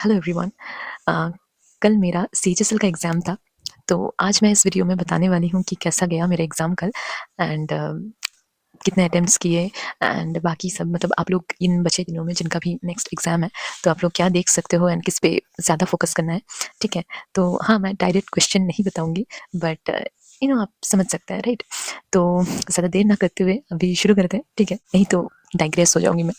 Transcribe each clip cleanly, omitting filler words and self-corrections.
Hello everyone. कल मेरा CHSL का एग्ज़ाम था, तो आज मैं इस वीडियो में बताने वाली हूँ कि कैसा गया मेरा एग्ज़ाम कल एंड कितने अटेम्प्ट्स किए एंड बाकी सब। मतलब आप लोग इन बचे दिनों में जिनका भी नेक्स्ट एग्ज़ाम है, तो आप लोग क्या देख सकते हो एंड किस पे ज़्यादा फोकस करना है, ठीक है? तो हाँ, मैं डायरेक्ट क्वेश्चन नहीं बताऊँगी, बट आप समझ सकते हैं, राइट? तो ज़्यादा देर ना करते हुए अभी शुरू करते हैं, ठीक है? नहीं तो डाइग्रेस हो जाऊँगी मैं।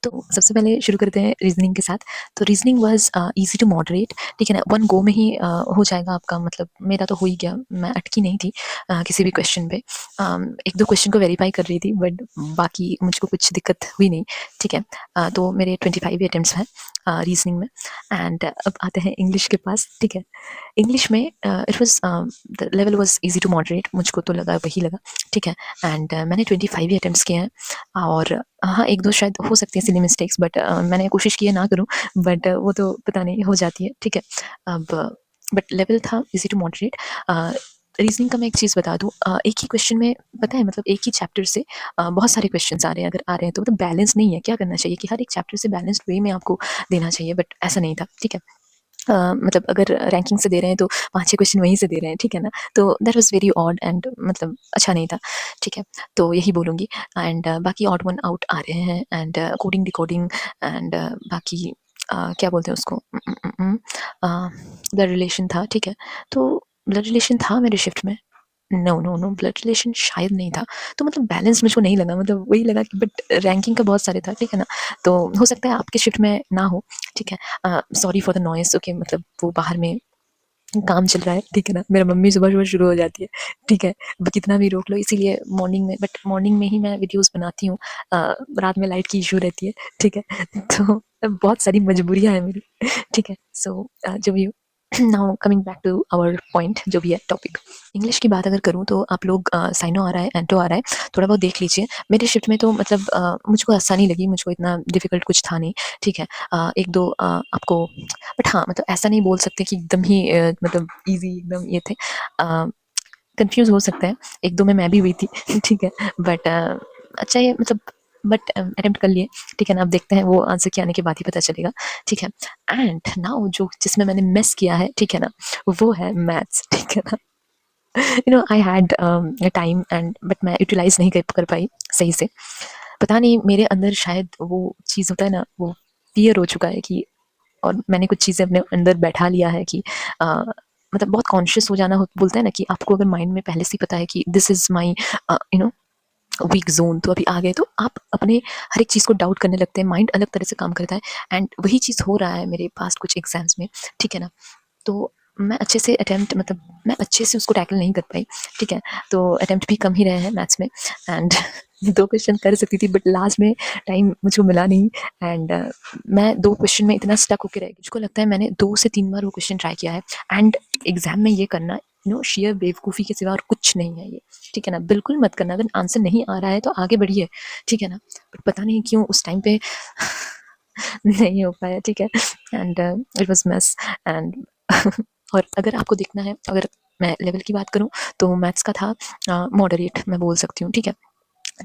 तो सबसे पहले शुरू करते हैं रीजनिंग के साथ। तो reasoning was easy to moderate, ठीक है ना? वन गो में ही हो जाएगा आपका। मतलब मेरा तो हो ही गया, मैं अटकी नहीं थी किसी भी क्वेश्चन पे। एक दो क्वेश्चन को वेरीफाई कर रही थी, बट बाकी मुझको कुछ दिक्कत हुई नहीं, ठीक है? तो मेरे 25 अटेम्प्ट्स हैं रीजनिंग में। एंड अब आते हैं इंग्लिश के पास, ठीक है? इंग्लिश में it was the level was easy to moderate, मुझको तो लगा वही लगा, ठीक है? एंड मैंने 25 अटेम्प्ट्स किए हैं। और हाँ, 1-2 शायद हो सकती हैं सिली मिस्टेक्स, बट मैंने कोशिश की है ना करूँ, बट वो तो पता नहीं हो जाती है, ठीक है? अब बट लेवल था ईज़ी टू मॉडरेट। रीज़निंग का मैं एक चीज़ बता दूँ, एक ही क्वेश्चन में पता है, मतलब एक ही चैप्टर से बहुत सारे क्वेश्चन्स आ रहे हैं, अगर आ रहे हैं तो मतलब बैलेंस नहीं है। क्या करना चाहिए कि हर एक चैप्टर से बैलेंस्ड वे में आपको देना चाहिए, बट ऐसा नहीं था, ठीक है? मतलब अगर रैंकिंग से दे रहे हैं तो 5-6 क्वेश्चन वहीं से दे रहे हैं, ठीक है ना? तो that was very odd and मतलब अच्छा नहीं था, ठीक है? तो यही बोलूँगी। एंड बाकी ऑड वन आउट आ रहे हैं एंड कोडिंग, डिकोडिंग एंड बाकी क्या बोलते हैं उसको, ब्लड रिलेशन था, ठीक है? तो ब्लड रिलेशन था मेरे शिफ्ट में। No, no, no, blood relation शायद नहीं था। तो मतलब बैलेंस मुझको नहीं लगा, मतलब वही लगा कि बट रैंकिंग का बहुत सारे था, ठीक है ना? तो हो सकता है आपके शिफ्ट में ना हो, ठीक है? Sorry for the noise, okay? मतलब वो बाहर में काम चल रहा है, ठीक है ना? मेरा मम्मी सुबह-सुबह शुरू हो जाती है, ठीक है? अब कितना भी रोक लो, इसीलिए मॉर्निंग में, बट मॉर्निंग में ही मैं वीडियोज़ बनाती हूँ। रात में लाइट की इश्यू रहती है, ठीक है? तो बहुत सारी मजबूरियाँ हैं मेरी, ठीक है? सो जो भी हो, now coming back to our point, जो भी है टॉपिक। इंग्लिश की बात अगर करूँ तो आप लोग साइनो आ रहा है, एंटो आ रहा है, थोड़ा बहुत देख लीजिए। मेरे शिफ्ट में तो मतलब मुझको आसानी लगी, मुझको इतना डिफ़िकल्ट कुछ था नहीं, ठीक है? 1-2 आपको, बट हाँ, मतलब ऐसा नहीं बोल सकते कि एकदम ही मतलब ईज़ी एकदम ये थे। कन्फ्यूज़ हो सकते हैं, 1-2 में मैं भी हुई थी, ठीक है? बट अच्छा ये मतलब, बट अटेम्प्ट कर लिए, ठीक है ना? अब देखते हैं, वो आंसर के आने के बाद ही पता चलेगा, ठीक है? एंड नाउ जो जिसमें मैंने मिस किया है, ठीक है ना? वो है मैथ्स, ठीक है ना? I had time and but मैं यूटिलाइज़ नहीं कर पाई सही से। पता नहीं मेरे अंदर शायद वो चीज़ होता है ना, वो फ़ियर हो चुका है कि, और मैंने कुछ चीज़ें अपने अंदर बैठा लिया है कि मतलब बहुत कॉन्शियस हो जाना, बोलते हैं ना कि आपको अगर माइंड में पहले से ही पता है कि this is my week zone, तो अभी आ गए तो आप अपने हर एक चीज़ को डाउट करने लगते हैं, माइंड अलग तरह से काम करता है। एंड वही चीज़ हो रहा है मेरे पास कुछ एग्जाम्स में, ठीक है ना? तो मैं अच्छे से अटेम्प्ट, मतलब मैं अच्छे से उसको टैकल नहीं कर पाई, ठीक है? तो अटेम्प्ट भी कम ही रहे हैं मैथ्स में। एंड 2 क्वेश्चन कर सकती थी, बट लास्ट में टाइम मुझको मिला नहीं। एंड मैं 2 क्वेश्चन में इतना स्टक होके रह गई, मुझको लगता है मैंने 2 से 3 बार वो क्वेश्चन ट्राई किया है। एंड एग्ज़ाम में ये करना शेयर बेवकूफ़ी के सिवा और कुछ नहीं है ये, ठीक है ना? बिल्कुल मत करना, अगर आंसर नहीं आ रहा है तो आगे बढ़िए, ठीक है ना? बट पता नहीं क्यों उस टाइम पे नहीं हो पाया, ठीक है? And it was mess and और अगर आपको देखना है, अगर मैं लेवल की बात करूँ तो मैथ्स का था मॉडरेट, मैं बोल सकती हूँ, ठीक है?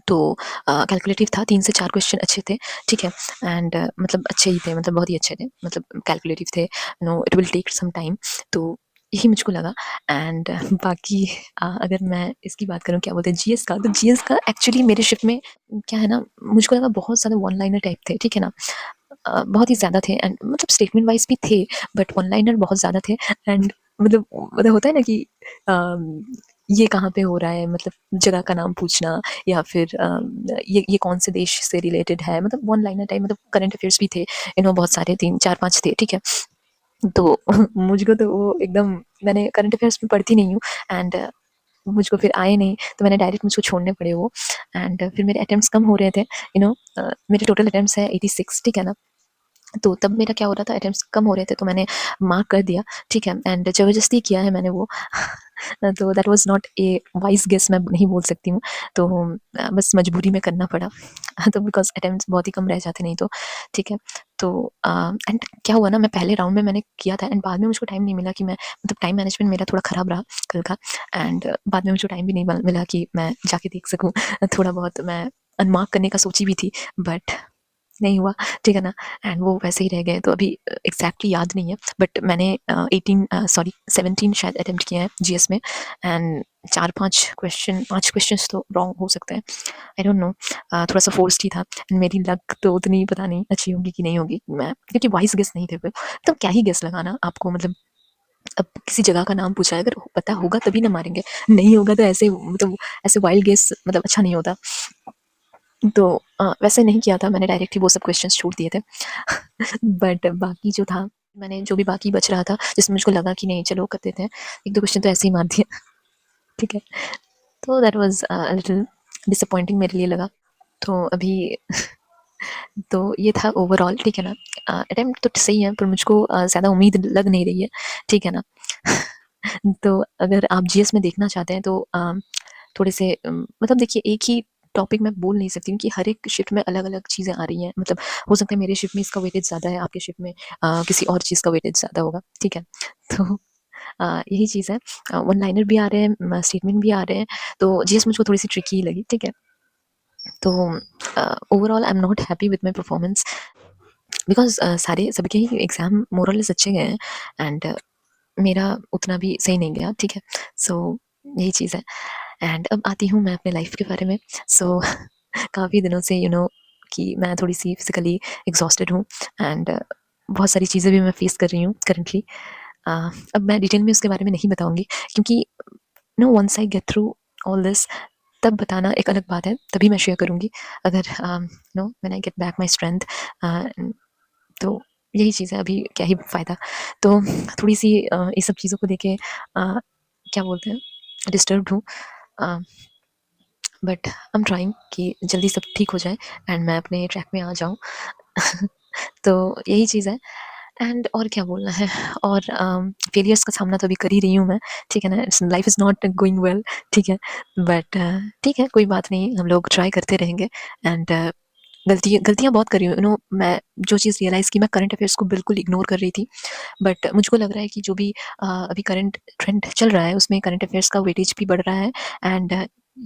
तो कैलकुलेटिव था, 3 से 4 क्वेश्चन अच्छे थे, ठीक है? एंड मतलब अच्छे ही थे, मतलब बहुत ही अच्छे थे, मतलब कैलकुलेटिव थे, it will take some time, तो यही मुझको लगा। एंड बाकी अगर मैं इसकी बात करूँ, क्या बोलते हैं, जीएस का, तो जीएस का एक्चुअली मेरे शिफ्ट में क्या है ना, मुझको लगा बहुत ज़्यादा वन लाइनर टाइप थे, ठीक है ना? बहुत ही ज़्यादा थे एंड मतलब स्टेटमेंट वाइज़ भी थे, बट वन लाइनर बहुत ज़्यादा थे। एंड मतलब होता है ना कि ये कहाँ पे हो रहा है, मतलब जगह का नाम पूछना, या फिर ये कौन से देश से रिलेटेड है, मतलब वन लाइनर टाइप, मतलब करंट अफेयर्स भी थे, बहुत सारे 3-4-5 थे, ठीक है? तो मुझको तो वो एकदम, मैंने करंट अफेयर्स में पढ़ती नहीं हूँ। एंड मुझको फिर आए नहीं, तो मैंने डायरेक्ट मुझको छोड़ने पड़े वो। एंड फिर मेरे अटेम्प्ट्स कम हो रहे थे, मेरे टोटल अटेम्प्ट्स है 86, ठीक है ना? तो तब मेरा क्या हो रहा था, अटेम्प्ट्स कम हो रहे थे, तो मैंने मार्क कर दिया, ठीक है? एंड ज़बरदस्ती किया है मैंने वो। तो that was not a wise guess, मैं नहीं बोल सकती हूँ। तो बस मजबूरी में करना पड़ा। तो बिकॉज़ अटेम्प्ट्स बहुत ही कम रह जाते नहीं तो, ठीक है? तो एंड क्या हुआ ना, मैं पहले राउंड में मैंने किया था एंड बाद में मुझको टाइम नहीं मिला कि मैं, मतलब टाइम मैनेजमेंट मेरा थोड़ा ख़राब रहा कल का। एंड बाद में मुझको टाइम भी नहीं मिला कि मैं जाके देख सकूँ। थोड़ा बहुत मैं अनमार्क करने का सोची भी थी, बट नहीं हुआ, ठीक है ना? एंड वो वैसे ही रह गए, तो अभी एग्ज़ैक्टली याद नहीं है, बट मैंने 17 शायद अटेम्प्ट किए हैं जीएस में, एंड 5 क्वेश्चंस तो रॉन्ग हो सकते हैं, आई डोंट नो। थोड़ा-सा फोर्स्ड ही था, एंड मेरी लक तो उतनी पता नहीं अच्छी होगी कि नहीं होगी, मैं क्योंकि वाइस गेस नहीं थे वो, तो क्या ही गेस लगाना आपको, मतलब अब किसी जगह का नाम पूछा है, अगर पता होगा तभी ना मारेंगे, नहीं होगा तो ऐसे मतलब ऐसे वाइल्ड गेस मतलब अच्छा नहीं होता। तो वैसे नहीं किया था मैंने, डायरेक्ट ही वो सब क्वेश्चंस छोड़ दिए थे। बट बाकी जो था, मैंने जो भी बाकी बच रहा था जिसमें मुझको लगा कि नहीं चलो कर देते हैं, 1-2 क्वेश्चन तो ऐसे ही मार दिए। ठीक है, तो दैट वाज़ लिटिल डिसअपॉइंटिंग मेरे लिए लगा। तो अभी तो ये था ओवरऑल, ठीक है ना? अटेम्प्ट तो सही है, पर मुझको ज़्यादा उम्मीद लग नहीं रही है, ठीक है ना? तो अगर आप जीएस में देखना चाहते हैं तो थोड़े से मतलब देखिए, एक ही टॉपिक मैं बोल नहीं सकती हूँ कि हर एक शिफ्ट में अलग-अलग चीज़ें आ रही हैं। मतलब हो सकता है मेरे शिफ्ट में इसका वेटेज ज़्यादा है, आपके शिफ्ट में किसी और चीज़ का वेटेज ज़्यादा होगा, ठीक है? तो यही चीज़ है। वन लाइनर भी आ रहे हैं, स्टेटमेंट भी आ रहे हैं, तो जीएस मुझको थोड़ी-सी ट्रिकी लगी, ठीक है? तो overall I am not happy with my performance, because सारे सबके ही एग्ज़ाम मोर और लेस अच्छे गए हैं, एंड मेरा उतना भी सही नहीं गया, ठीक है? सो यही चीज़ है। एंड अब आती हूँ मैं अपने लाइफ़ के बारे में। सो काफ़ी दिनों से कि मैं थोड़ी-सी फिज़िकली एग्ज़ॉस्टेड हूँ, एंड बहुत सारी चीज़ें भी मैं फ़ेस कर रही हूँ करंटली। अब मैं डिटेल में उसके बारे में नहीं बताऊँगी, क्योंकि once I get through all this, तब बताना एक अलग बात है, तभी मैं शेयर करूँगी। अगर when I get back my strength, तो यही चीज़ है, अभी क्या ही फ़ायदा। तो थोड़ी-सी ये सब चीज़ों को देके क्या बोलते हैं, डिस्टर्ब्ड हूँ, अ, बट आई एम ट्राइंग कि जल्दी सब ठीक हो जाए एंड मैं अपने ट्रैक में आ जाऊँ। तो यही चीज़ है, एंड और क्या बोलना है, और फेलियर्स का सामना तो अभी कर ही रही हूँ मैं, ठीक है ना? It's life is not going well, ठीक है? बट ठीक है, कोई बात नहीं, हम लोग ट्राई करते रहेंगे, एंड गलतियाँ बहुत करी हूँ, मैं जो चीज़ रियलाइज़ की, मैं करंट अफेयर्स को बिल्कुल इग्नोर कर रही थी, बट मुझको लग रहा है कि जो भी अभी करंट ट्रेंड चल रहा है, उसमें करंट अफेयर्स का वेटेज भी बढ़ रहा है, and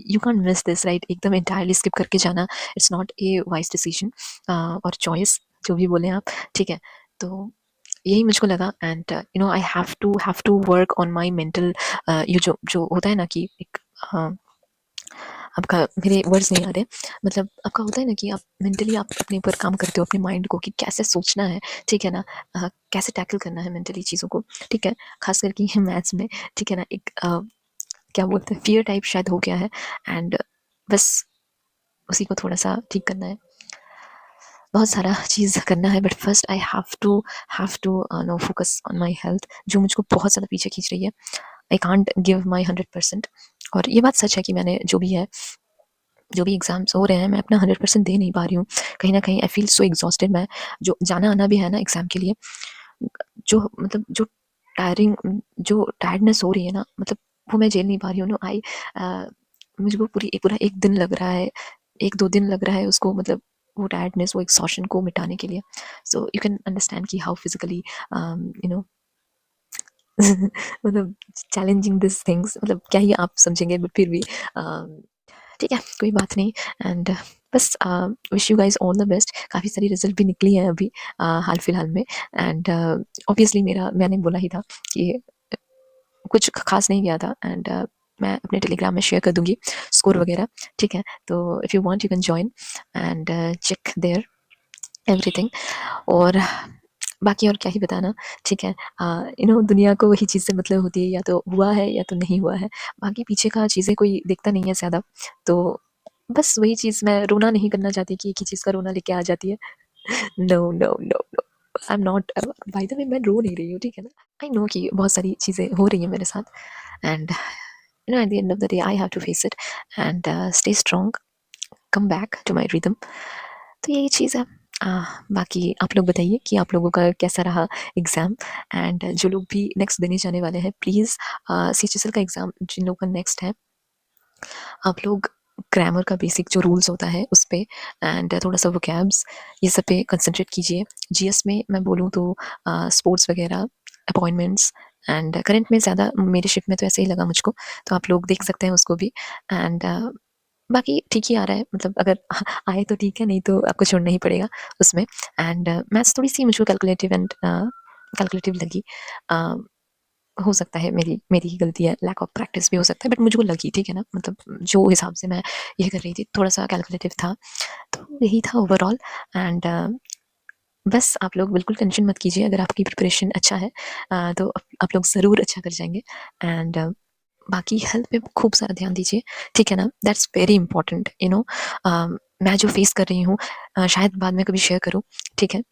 you can't miss this, right? एकदम एंटायरली स्किप करके जाना, it's not a wise decision और चॉइस, जो भी बोलें आप, ठीक है? तो यही मुझको लगा, and I have to work on my mental, ये जो जो होता है ना कि एक आपका, मेरे वर्ड्स नहीं आ रहे, मतलब आपका होता है ना कि आप मेंटली आप अपने ऊपर काम करते हो, अपने माइंड को, कि कैसे सोचना है, ठीक है ना? कैसे टैकल करना है मेंटली चीज़ों को, ठीक है? खास करके मैथ्स में, ठीक है ना? एक क्या बोलते हैं, फ़ियर टाइप शायद हो गया है, एंड बस उसी को थोड़ा-सा ठीक करना है। बहुत सारा चीज़ करना है, but first I have to no focus on my health, जो मुझको बहुत ज़्यादा पीछे खींच रही है। आई कांट गिव माय 100%, और ये बात सच है कि मैंने जो भी एग्ज़ाम्स हो रहे हैं, मैं अपना 100% दे नहीं पा रही हूँ। कहीं न कहीं आई फ़ील सो एक्सॉस्टेड, मैं जो जाना-आना भी है ना एग्ज़ाम के लिए, जो मतलब टायरिंग जो टायर्डनेस हो रही है ना, मतलब वो मैं झेल नहीं पा रही हूँ। मुझको पूरा 1 दिन लग रहा है, 1-2 दिन लग रहा है उसको, मतलब वो टायर्डनेस, वो एक्सॉशन को मिटाने के लिए। सो यू कैन अंडरस्टैंड कि हाउ फिज़िकली यू नो मतलब चैलेंजिंग दिस थिंग्स, मतलब क्या ही आप समझेंगे, बट फिर भी ठीक है, कोई बात नहीं, एंड बस wish you guys all the best. काफ़ी सारी रिज़ल्ट भी निकली हैं अभी हाल-फिलहाल में, एंड ऑब्वियसली मैंने बोला ही था कि कुछ ख़ास नहीं गया था, एंड मैं अपने टेलीग्राम में शेयर कर दूँगी स्कोर वगैरह, ठीक है? तो if you want you can join and check there everything, और बाकी और क्या ही बताना, ठीक है? दुनिया को वही चीज़ से मतलब होती है, या तो हुआ है या तो नहीं हुआ है, बाकी पीछे का चीज़ें कोई देखता नहीं है ज़्यादा, तो बस वही चीज़, मैं रोना नहीं करना चाहती कि एक ही चीज़ का रोना लेके आ जाती है। No, no, no, no, I am not, by the way मैं रो नहीं रही हूँ, ठीक है ना? आई नो कि बहुत सारी चीज़ें हो रही हैं मेरे साथ, and at the end of the day I have to face it, and stay strong, come back to my rhythm. तो यही चीज़ है। बाकी आप लोग बताइए कि आप लोगों का कैसा रहा एग्ज़ाम, एंड जो लोग भी नेक्स्ट देने जाने वाले हैं, प्लीज़ सीएचएसएल का एग्ज़ाम जिन लोगों का नेक्स्ट है, आप लोग ग्रामर का बेसिक जो रूल्स होता है उस पे, एंड थोड़ा-सा वोकैब्स, ये सब पे कंसंट्रेट कीजिए। जीएस में मैं बोलूँ तो स्पोर्ट्स वगैरह, अपॉइंटमेंट्स, एंड करंट में ज़्यादा मेरे शिफ्ट में तो ऐसे ही लगा मुझको, तो आप लोग देख सकते हैं उसको भी, एंड बाकी ठीक ही आ रहा है, मतलब अगर आए तो ठीक है, नहीं तो आपको छोड़ना ही पड़ेगा उसमें। एंड मैथ्स थोड़ी-सी मुझको कैलकुलेटिव एंड कैलकुलेटिव लगी। अ, हो सकता है मेरी मेरी ही गलती है, लैक ऑफ प्रैक्टिस भी हो सकता है, बट मुझको लगी, ठीक है ना? मतलब जो हिसाब से मैं ये कर रही थी, थोड़ा-सा कैलकुलेटिव था, तो यही था ओवरऑल। एंड बस आप लोग बिल्कुल टेंशन मत कीजिए, अगर आपकी प्रिपरेशन अच्छा है तो आप लोग ज़रूर अच्छा कर जाएँगे। एंड बाकी हेल्थ पे खूब सारा ध्यान दीजिए, ठीक है ना? That's very important, you know. मैं जो फेस कर रही हूँ शायद बाद में कभी शेयर करूँ, ठीक है?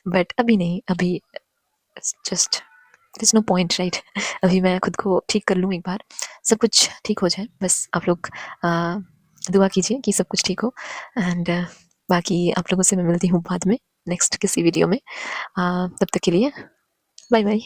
बट अभी नहीं, अभी just there is no point, right? अभी मैं खुद को ठीक कर लूँ एक बार, सब कुछ ठीक हो जाए, बस आप लोग अ, दुआ कीजिए कि सब कुछ ठीक हो। एंड बाकी आप लोगों से मैं मिलती हूँ बाद में, नेक्स्ट किसी वीडियो में। तब तक के लिए बाय बाय।